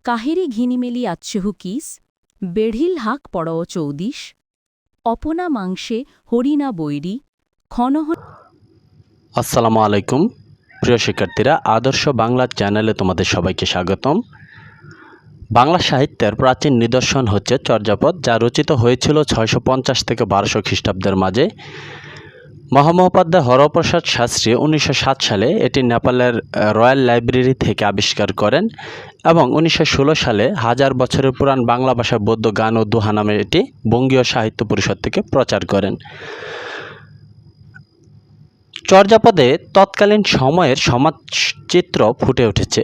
কাহেরি ঘিনিমেলি আচ্ছেহু kiss বেঢ়িল হাক পড়ও চৌদিশ অপনা মাংসে হরিণা বৈরী ক্ষণহ। আসসালামু আলাইকুম প্রিয় শিক্ষার্থীরা, আদর্শ বাংলা চ্যানেলে তোমাদের সবাইকে স্বাগতম। বাংলা সাহিত্যের প্রাচীন নিদর্শন হচ্ছে চর্যাপদ, যা রচিত হয়েছিল 650 থেকে 1200 খ্রিস্টাব্দের মাঝে। মহামহোপাধ্যায় হরপ্রসাদ শাস্ত্রী 1907 সালে এটি নেপালের রয়্যাল লাইব্রেরি থেকে আবিষ্কার করেন এবং 1916 সালে 1000 বছরের পুরাণ বাংলা ভাষায় বৌদ্ধ গান ও দোহা নামে এটি বঙ্গীয় সাহিত্য পরিষদ থেকে প্রচার করেন। চর্যাপদে তৎকালীন সময়ের সমাজচিত্র ফুটে উঠেছে।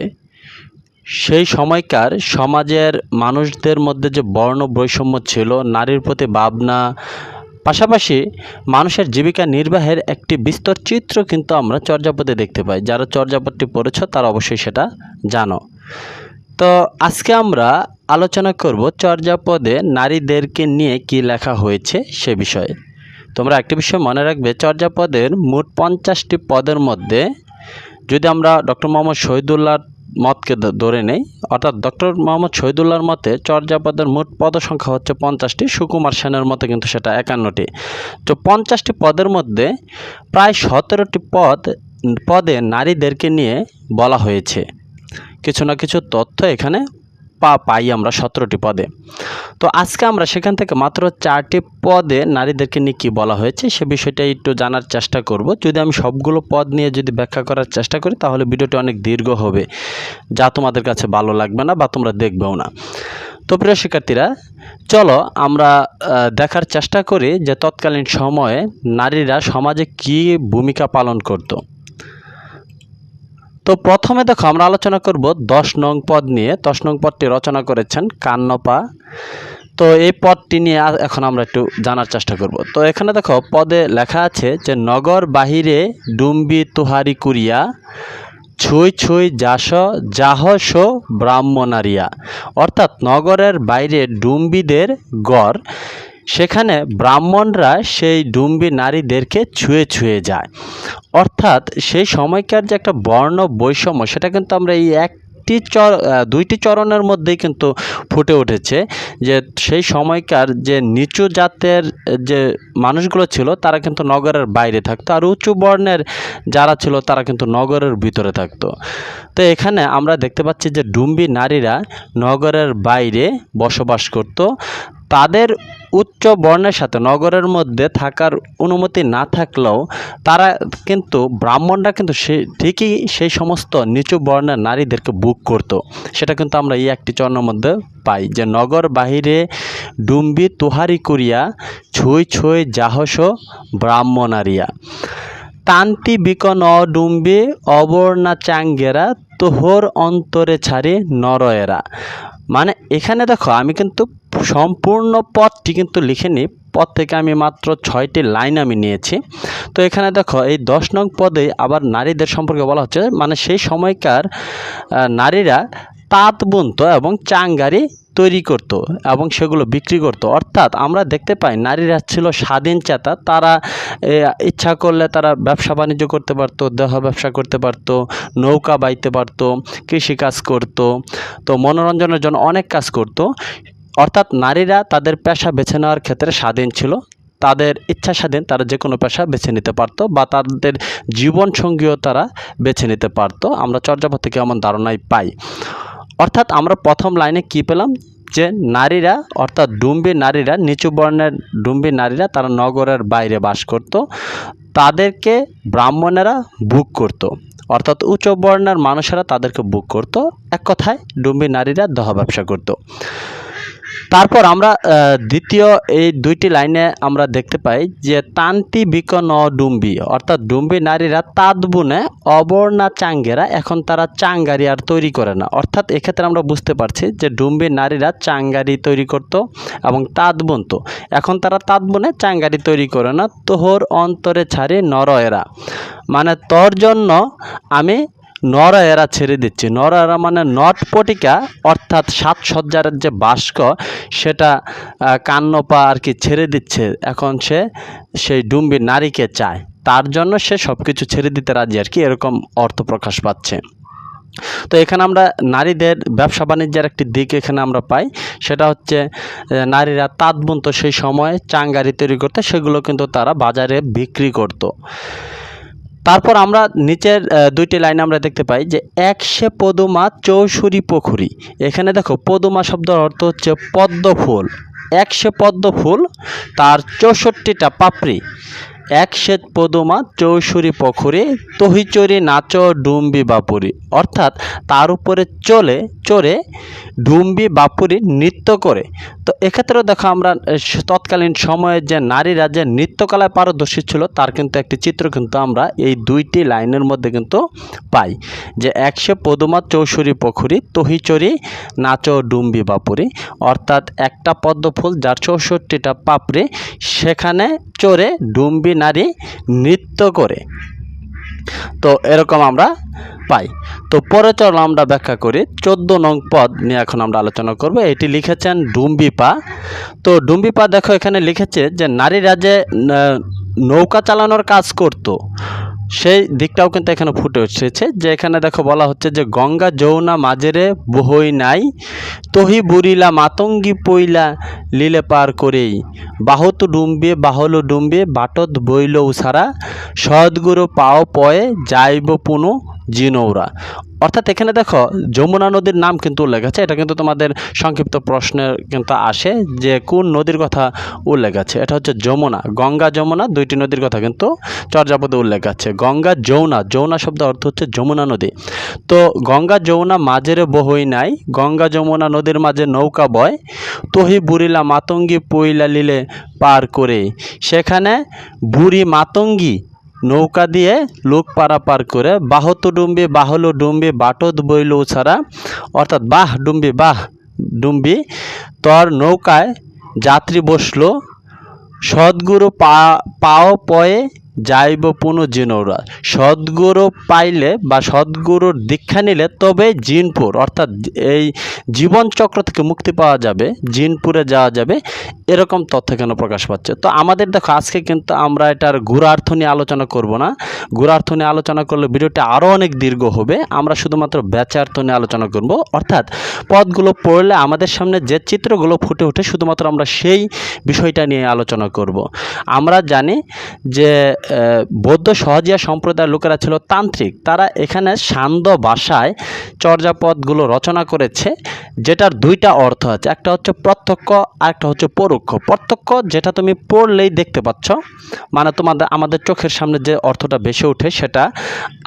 সেই সময়কার সমাজের মানুষদের মধ্যে যে বর্ণ বৈষম্য ছিল, নারীর প্রতি ভাবনা, পাশাপাশি মানুষের জীবিকা নির্বাহের একটি বিস্তর চিত্র কিন্তু আমরা চর্যাপদে দেখতে পাই। যারা চর্যাপদটি পড়েছ তারা অবশ্যই সেটা জানো। তো আজকে আমরা আলোচনা করব চর্যাপদে নারীদেরকে নিয়ে কি লেখা হয়েছে সে বিষয়ে। তোমরা একটি বিষয় মনে রাখবে, চর্যাপদের মোট 50টি পদের মধ্যে যদি আমরা ডক্টর মোহাম্মদ শহীদুল্লাহর মতকে ধরে নেই, অর্থাৎ ডক্টর মোহাম্মদ শহীদুল্লাহর মতে চর্যাপদের মোট পদ সংখ্যা হচ্ছে 50টি, সুকুমার সেনের মতে কিন্তু সেটা 51টি। তো 50টি পদের মধ্যে প্রায় 17টি পদে নারীদেরকে নিয়ে বলা হয়েছে। কিছু না কিছু তথ্য এখানে পাই আমরা 17টি পদে। তো আজকে আমরা সেখান থেকে মাত্র 4টি পদে নারীদেরকে নিয়ে কী বলা হয়েছে সে বিষয়টা একটু জানার চেষ্টা করব। যদি আমি সবগুলো পদ নিয়ে যদি ব্যাখ্যা করার চেষ্টা করি তাহলে ভিডিওটি অনেক দীর্ঘ হবে, যা তোমাদের কাছে ভালো লাগবে না বা তোমরা দেখবেও না। তো প্রিয় শিক্ষার্থীরা, চলো আমরা দেখার চেষ্টা করি যে তৎকালীন সময়ে নারীরা সমাজে কী ভূমিকা পালন করত। তো প্রথমে দেখো আমরা আলোচনা করব 10 নং পদ নিয়ে। 10 নং পদটি রচনা করেছেন কান্নপা। তো এই পদটি নিয়ে এখন আমরা একটু জানার চেষ্টা করব। তো এখানে দেখো পদে লেখা আছে যে নগর বাহিরে ডুম্বি তুহারি কুরিয়া ছুঁই ছুঁই যাহস ব্রাহ্মণারিয়া। অর্থাৎ নগরের বাইরে ডুম্বিদের গড়, সেখানে ব্রাহ্মণরা সেই ডুম্বি নারীদেরকে ছুঁয়ে ছুঁয়ে যায়। অর্থাৎ সেই সময়কার যে একটা বর্ণ বৈষম্য সেটা কিন্তু আমরা এই দুইটি চরণের মধ্যেই কিন্তু ফুটে উঠেছে। যে সেই সময়কার যে নিচু জাতের যে মানুষগুলো ছিল তারা কিন্তু নগরের বাইরে থাকতো, আর উঁচু বর্ণের যারা ছিল তারা কিন্তু নগরের ভিতরে থাকতো। তো এখানে আমরা দেখতে পাচ্ছি যে ডুম্বি নারীরা নগরের বাইরে বসবাস করত। তাদের উচ্চ বর্ণের সাথে নগরের মধ্যে থাকার অনুমতি না থাকলেও তারা কিন্তু ব্রাহ্মণরা কিন্তু ঠিকই সেই সমস্ত নিচু বর্ণের নারীদেরকে বুক করত। সেটা কিন্তু আমরা এই একটি চরণের মধ্যে পাই যে নগর বাহিরে ডুম্বি তুহারি করিয়া ছুঁই ছুঁই যাহস ব্রাহ্মণারিয়া তান্তি বিকন ডুম্বি অবর্ণা চাঙ্গেরা তোহর অন্তরে ছাড়ি নরয়েরা। মানে এখানে দেখো আমি কিন্তু সম্পূর্ণ পদটি কিন্তু লিখিনি, পদ থেকে আমি মাত্র 6টি লাইন আমি নিয়েছি। তো এখানে দেখো এই 10 নং পদে আবার নারীদের সম্পর্কে বলা হচ্ছে, মানে সেই সময়কার নারীরা তাঁত বুনতো এবং চাঙ্গারি তৈরি করত এবং সেগুলো বিক্রি করত। অর্থাৎ আমরা দেখতে পাই নারীরা ছিল স্বাধীন চেতা। তারা ইচ্ছা করলে তারা ব্যবসা বাণিজ্য করতে পারতো, দেহ ব্যবসা করতে পারতো, নৌকা বাইতে পারতো, কৃষিকাজ করত, তো মনোরঞ্জনের জন্য অনেক কাজ করত। অর্থাৎ নারীরা তাদের পেশা বেছে নেওয়ার ক্ষেত্রে স্বাধীন ছিল। তাদের ইচ্ছা স্বাধীন, তারা যে কোনো পেশা বেছে নিতে পারতো বা তাদের জীবনসঙ্গীও তারা বেছে নিতে পারতো। আমরা চর্যাপদ থেকে এমন ধারণাই পাই। অর্থাৎ আমরা প্রথম লাইনে কি পেলাম যে নারীরা, অর্থাৎ ডুম্বি নারীরা, নিচু বর্ণের ডুম্বি নারীরা তারা নগরের বাইরে বাস করত, তাদেরকে ব্রাহ্মণেরা বুক করত। অর্থাৎ উচ্চ বর্ণের মানুষেরা তাদেরকে বুক করত। এক কথায় ডুম্বি নারীরা দেহ ব্যবসা করত। তারপর আমরা দ্বিতীয় এই 2টি লাইনে আমরা দেখতে পাই যে তান্তি বিকন ডুম্বি, অর্থাৎ ডুম্বি নারীরা তাঁত বুনে অবর্ণা চাঙ্গেরা, এখন তারা চাঙ্গারি আর তৈরি করে না। অর্থাৎ এক্ষেত্রে আমরা বুঝতে পারছি যে ডুম্বি নারীরা চাঙ্গারি তৈরি করত এবং তাঁত বুনত, এখন তারা তাঁত বুনে চাঙ্গারি তৈরি করে না। তোহর অন্তরে ছাড়ি নরয়েরা, মানে তোর জন্য আমি নরয়েরা ছেড়ে দিচ্ছি। নরয়েরা মানে নটপটিকা, অর্থাৎ সাজসজ্জার যে বাস্ক সেটা কান্নপা আর কি ছেড়ে দিচ্ছে। এখন সে সেই ডুম্বি নারীকে চায়, তার জন্য সে সব কিছু ছেড়ে দিতে রাজি আর কি, এরকম অর্থ প্রকাশ পাচ্ছে। তো এখানে আমরা নারীদের ব্যবসা বাণিজ্যের একটি দিক এখানে আমরা পাই, সেটা হচ্ছে নারীরা তাঁত বুনতো সেই সময়, চাঙ্গারি তৈরি করতো, সেগুলো কিন্তু তারা বাজারে বিক্রি করত। তারপর আমরা নিচের দুইটি লাইন আমরা দেখতে পাই যে একশে পদুমা চৌশুরি পুখুরি। এখানে দেখো পদুমা শব্দের অর্থ হচ্ছে পদ্ম ফুল। একশে পদ্ম ফুল, তার 64টা পাপড়ি। একশে পদুমা চৌশুরি পুখুরি, তহিচরি নাচ ডুম্বি বাপুরি। অর্থাৎ তার উপরে চড়ে ডুম্বি বাপুরি নৃত্য করে। তো এক্ষেত্রেও দেখো আমরা তৎকালীন সময়ে যে নারীরা যে নৃত্যকলায় পারদর্শী ছিল তার কিন্তু একটি চিত্র কিন্তু আমরা এই দুইটি লাইনের মধ্যে কিন্তু পাই, যে একশে পদুমা চৌশুরি পুখুরি, তহিচরি নাচ ডুম্বি বাপুরি। অর্থাৎ একটা পদ্ম ফুল যার 64টা পাপড়ি, সেখানে চড়ে ডুম্বি নারী নৃত্য করে। তো এরকম আমরা পাই। তো পরে চলো আমরা ব্যাখ্যা করি। 14 নং পদ নিয়ে এখন আমরা আলোচনা করব। এটি লিখেছেন ডুম্বিপা। তো ডুম্বিপা দেখো এখানে লিখেছে যে নারীরা যে নৌকা চালানোর কাজ করত, সেই দিকটাও কিন্তু এখানে ফুটে উঠেছে। যে এখানে দেখো বলা হচ্ছে যে গঙ্গা যৌনা মাঝেরে বহই নাই, তহি বুড়িলা মাতঙ্গি পইলা লীলে পার করেই, বাহত ডুম্বে বাহল ডুম্বে বাটত বইল উসারা, সদ্গুরু পাও পয়ে যাইব পুনু জিনৌরা। অর্থাৎ এখানে দেখো যমুনা নদীর নাম কিন্তু উল্লেখ আছে। এটা কিন্তু তোমাদের সংক্ষিপ্ত প্রশ্নের কিন্তু আসে যে কোন নদীর কথা উল্লেখ আছে। এটা হচ্ছে যমুনা। গঙ্গা যমুনা দুইটি নদীর কথা কিন্তু চর্যাপদে উল্লেখ আছে। গঙ্গা যৌনা, যৌনা শব্দ অর্থ হচ্ছে যমুনা নদী। তো গঙ্গা যমুনা মাঝেরে বহই নাই, গঙ্গা যমুনা নদীর মাঝে নৌকা বয়, তহি বুড়িলা মাতঙ্গি পইলা লীলে পার করে। সেখানে বুড়ি মাতঙ্গি নৌকা দিয়ে লোক পারাপার করে, বাহত ডুম্বি বাহল ডুম্বি বাটত বইল ছাড়া। অর্থাৎ বাহ ডুম্বি তোর নৌকায় যাত্রী বসলো, সদ্গুরু পাও পয়ে যাইব পুনঃ জিনৌরা। সদ্গুরু পাইলে বা সদ্গুরুর দীক্ষা নিলে তবে জিনপুর, অর্থাৎ এই জীবনচক্র থেকে মুক্তি পাওয়া যাবে, জিনপুরে যাওয়া যাবে, এরকম তথ্য কেন প্রকাশ পাচ্ছে। তো আমাদের দেখো আজকে কিন্তু আমরা এটার গুড়ার্থ নিয়ে আলোচনা করব না। গুড়ার্থ নিয়ে আলোচনা করলে ভিডিওটা আরও অনেক দীর্ঘ হবে। আমরা শুধুমাত্র ব্যাচার্থ নিয়ে আলোচনা করব। অর্থাৎ পদগুলো পড়লে আমাদের সামনে যে চিত্রগুলো ফুটে ওঠে শুধুমাত্র আমরা সেই বিষয়টা নিয়ে আলোচনা করব। আমরা জানি যে বৌদ্ধ সহজিয়া সম্প্রদায়ের লোকেরা ছিল তান্ত্রিক। তারা এখানে সান্দ ভাষায় চর্যাপদগুলো রচনা করেছে, যেটার দুইটা অর্থ আছে। একটা হচ্ছে প্রত্যক্ষ আর একটা হচ্ছে পরোক্ষ। প্রত্যক্ষ যেটা তুমি পড়লেই দেখতে পাচ্ছ, মানে আমাদের চোখের সামনে যে অর্থটা ভেসে ওঠে সেটা।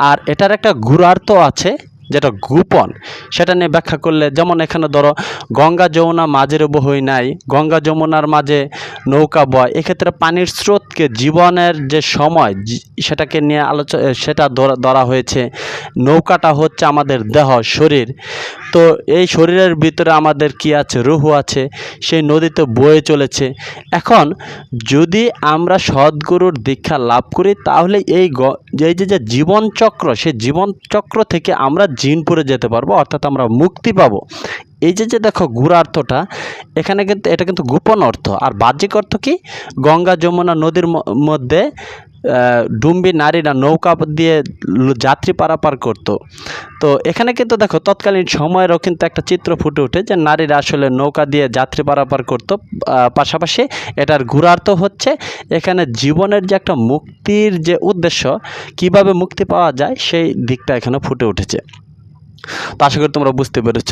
আর এটার একটা গূঢ়ার্থ আছে যেটা গোপন, সেটা নিয়ে ব্যাখ্যা করলে, যেমন এখানে ধরো গঙ্গা যমুনা মাঝের বহই নাই, গঙ্গা যমুনার মাঝে নৌকা বয়। এক্ষেত্রে পানির স্রোতকে, জীবনের যে সময় সেটাকে নিয়ে সেটা ধরা হয়েছে। নৌকাটা হচ্ছে আমাদের দেহ, শরীর। তো এই শরীরের ভিতরে আমাদের কি আছে, রুহ আছে, সেই নদীতে বয়ে চলেছে। এখন যদি আমরা সদ্গুরুর দীক্ষা লাভ করি তাহলে এই যে জীবনচক্র, সেই জীবনচক্র থেকে আমরা জিনপুরে যেতে পারবো, অর্থাৎ আমরা মুক্তি পাবো। এই যে দেখো গুড়ার্থটা এখানে কিন্তু এটা কিন্তু গোপন অর্থ। আর বাহ্যিক অর্থ কি, গঙ্গা যমুনা নদীর মধ্যে ডুম্বি নারীরা নৌকা দিয়ে যাত্রী পারাপার করত। তো এখানে কিন্তু দেখো তৎকালীন সময়েরও কিন্তু একটা চিত্র ফুটে ওঠে যে নারীরা আসলে নৌকা দিয়ে যাত্রী পারাপার করত। পাশাপাশি এটার গূঢ়ার্থ হচ্ছে এখানে জীবনের যে একটা মুক্তির যে উদ্দেশ্য, কিভাবে মুক্তি পাওয়া যায় সেই দিকটা এখানে ফুটে উঠেছে। তো আশা করি তোমরা বুঝতে পেরেছ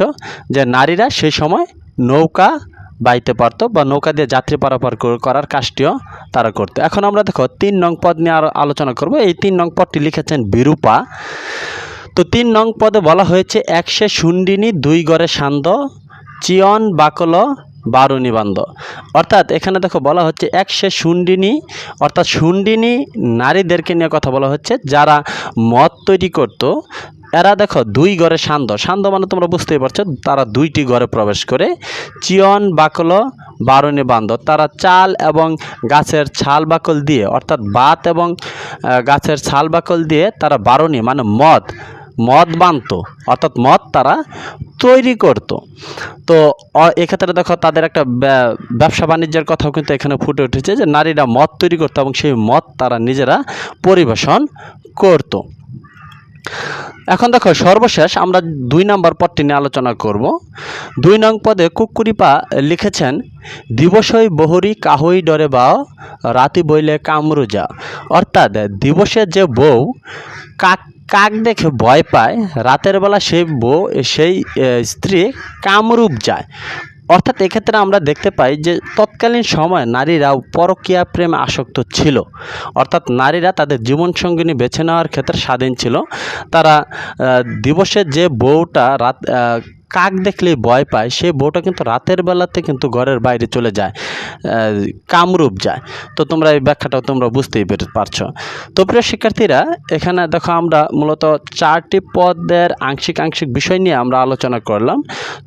যে নারীরা সেই সময় নৌকা বাইতে পারতো বা নৌকা দিয়ে যাত্রী পারাপার করার কাজটিও তারা করতো। এখন আমরা দেখো 3 নং পদ নিয়ে আলোচনা করব। এই 3 নং পদটি লিখেছেন বিরূপা। তো 3 নং পদে বলা হয়েছে একশে শুন্ডিনী 2 গড়ে সান্দ, চিয়ন বাকল বারুনি বান্দ। অর্থাৎ এখানে দেখো বলা হচ্ছে একশে শুন্ডিনী, অর্থাৎ শুন্ডিনী নারীদেরকে নিয়ে কথা বলা হচ্ছে যারা মদ তৈরি করত। এরা দেখো 2 ঘরে সান্দ, সান্দ মানে তোমরা বুঝতেই পারছো, তারা 2টি ঘরে প্রবেশ করে। চিয়ন বাকল বারুনি বান্দ, তারা চাল এবং গাছের ছাল বাকল দিয়ে, অর্থাৎ বাত এবং গাছের ছাল বাকল দিয়ে তারা বারুনি মানে মদ বানত, অর্থাৎ মদ তারা তৈরি করত। তো এক্ষেত্রে দেখো তাদের একটা ব্যবসা বাণিজ্যের কথাও কিন্তু এখানে ফুটে উঠেছে যে নারীরা মদ তৈরি করতো এবং সেই মদ তারা নিজেরা পরিবেশন করত। এখন দেখো সর্বশেষ আমরা 2 নম্বর পদটি নিয়ে আলোচনা করব। 2 নং পদে কুকুরিপা লিখেছেন দিবসই বহুরি কাহই ডরে বাও রাতি বইলে কামরুজা, অর্থাৎ দিবসে যে বউ কাক কাক দেখে ভয় পায়, রাতের বেলা সেই স্ত্রী কামরূপ যায়। অর্থাৎ এক্ষেত্রে আমরা দেখতে পাই যে তৎকালীন সময়ে নারীরাও পরকীয়া প্রেমে আসক্ত ছিল। অর্থাৎ নারীরা তাদের জীবনসঙ্গিনী বেছে নেওয়ার ক্ষেত্রে স্বাধীন ছিল। তারা দিবসে যে বউটা কাক দেখলেই ভয় পায়, সেই বউটা কিন্তু রাতের বেলাতে কিন্তু ঘরের বাইরে চলে যায়, কামরূপ যায়। তো তোমরা এই ব্যাখ্যাটাও তোমরা বুঝতেই পারছো। তো প্রিয় শিক্ষার্থীরা, এখানে দেখো আমরা মূলত 4টি পদের আংশিক বিষয় নিয়ে আমরা আলোচনা করলাম।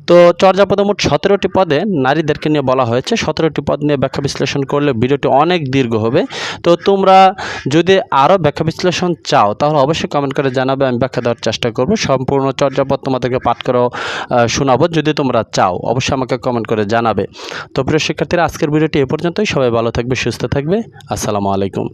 তো চর্যাপদে মোট 17টি পদে নারীদেরকে নিয়ে বলা হয়েছে। 17টি পদ নিয়ে ব্যাখ্যা বিশ্লেষণ করলে ভিডিওটি অনেক দীর্ঘ হবে। তো তোমরা যদি আরও ব্যাখ্যা বিশ্লেষণ চাও তাহলে অবশ্যই কমেন্ট করে জানাবে, আমি ব্যাখ্যা দেওয়ার চেষ্টা করব। সম্পূর্ণ চর্যাপদ তোমাদেরকে পাঠ করেও শোনাবো। যদি তোমরা চাও অবশ্যই আমাকে কমেন্ট করে জানাবে। তো প্রিয় শিক্ষার্থীরা, আজকের ভিডিওটি এ পর্যন্তই। সবাই ভালো থাকবে, সুস্থ থাকবে। আসসালামু আলাইকুম।